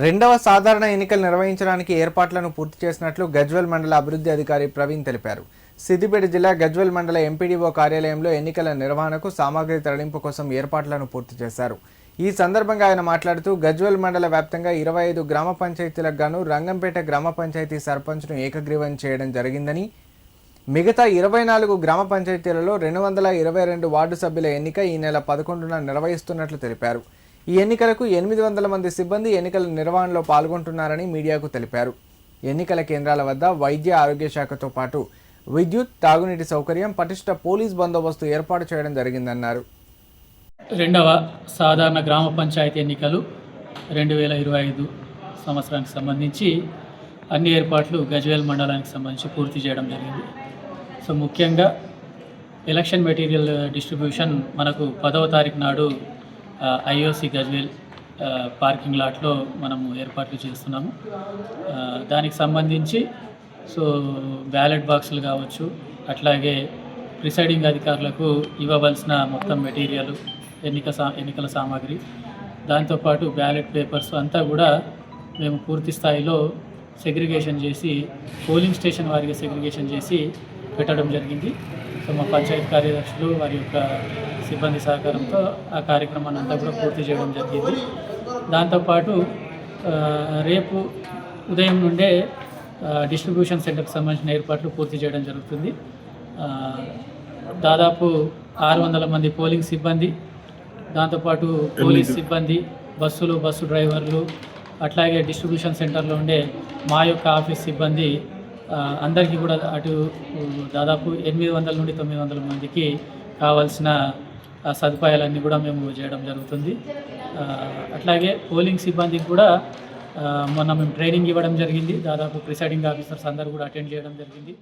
రెండవ సాధారణ ఎన్నికలు నిర్వహించడానికి ఏర్పాట్లను పూర్తి చేసినట్లు గజ్వేల్ మండల అభివృద్ధి అధికారి ప్రవీణ్ తెలిపారు. సిద్దిపేట జిల్లా గజ్వేల్ మండల ఎంపీడీఓ కార్యాలయంలో ఎన్నికల నిర్వహణకు సామాగ్రి తరలింపు కోసం ఏర్పాట్లను పూర్తి చేశారు. ఈ సందర్భంగా ఆయన మాట్లాడుతూ గజ్వేల్ మండల వ్యాప్తంగా 25 గ్రామ పంచాయతీలకు గాను రంగంపేట గ్రామ పంచాయతీ సర్పంచ్ను ఏకగ్రీవం చేయడం జరిగిందని, మిగతా 24 గ్రామ పంచాయతీలలో 222 వార్డు సభ్యుల ఎన్నిక ఈ నెల 11న నిర్వహిస్తున్నట్లు తెలిపారు. ఈ ఎన్నికలకు 800 మంది సిబ్బంది ఎన్నికల నిర్వహణలో పాల్గొంటున్నారని మీడియాకు తెలిపారు. ఎన్నికల కేంద్రాల వద్ద వైద్య ఆరోగ్య శాఖతో పాటు విద్యుత్, తాగునీటి సౌకర్యం, పటిష్ట పోలీస్ బందోబస్తు ఏర్పాటు చేయడం జరిగిందన్నారు. రెండవ సాధారణ గ్రామ పంచాయతీ ఎన్నికలు 2025 సంవత్సరానికి సంబంధించి అన్ని ఏర్పాట్లు గజ్వేల్ మండలానికి సంబంధించి పూర్తి చేయడం జరిగింది. సో ముఖ్యంగా ఎలక్షన్ మెటీరియల్ డిస్ట్రిబ్యూషన్ మనకు 10వ తారీఖు నాడు ఐఓసి గజ్వేల్ పార్కింగ్ లాట్లో మనము ఏర్పాట్లు చేస్తున్నాము. దానికి సంబంధించి సో బ్యాలెట్ బాక్సులు కావచ్చు, అట్లాగే ప్రిసైడింగ్ అధికారులకు ఇవ్వవలసిన మొత్తం మెటీరియల్, ఎన్నికల సామాగ్రి, దాంతోపాటు బ్యాలెట్ పేపర్స్ అంతా కూడా మేము పూర్తి స్థాయిలో సెగ్రిగేషన్ చేసి పోలింగ్ స్టేషన్ వారిగా సెగ్రిగేషన్ చేసి పెట్టడం జరిగింది. సో మా పంచాయతీ కార్యదర్శులు వారి యొక్క సిబ్బంది సహకారంతో ఆ కార్యక్రమాన్ని అంతా కూడా పూర్తి చేయడం జరిగింది. దాంతోపాటు రేపు ఉదయం నుండే డిస్ట్రిబ్యూషన్ సెంటర్కి సంబంధించిన ఏర్పాట్లు పూర్తి చేయడం జరుగుతుంది. దాదాపు 600 మంది పోలింగ్ సిబ్బంది, దాంతోపాటు పోలీస్ సిబ్బంది, బస్సు డ్రైవర్లు, అట్లాగే డిస్ట్రిబ్యూషన్ సెంటర్లో ఉండే మా యొక్క ఆఫీస్ సిబ్బంది అందరికీ కూడా అటు దాదాపు 800 నుండి 900 మందికి కావాల్సిన సదుపాయాలన్నీ కూడా మేము చేయడం జరుగుతుంది. అట్లాగే పోలింగ్ సిబ్బందికి కూడా మొన్న మేము ట్రైనింగ్ ఇవ్వడం జరిగింది. దాదాపు ప్రిసైడింగ్ ఆఫీసర్స్ అందరూ కూడా అటెండ్ చేయడం జరిగింది.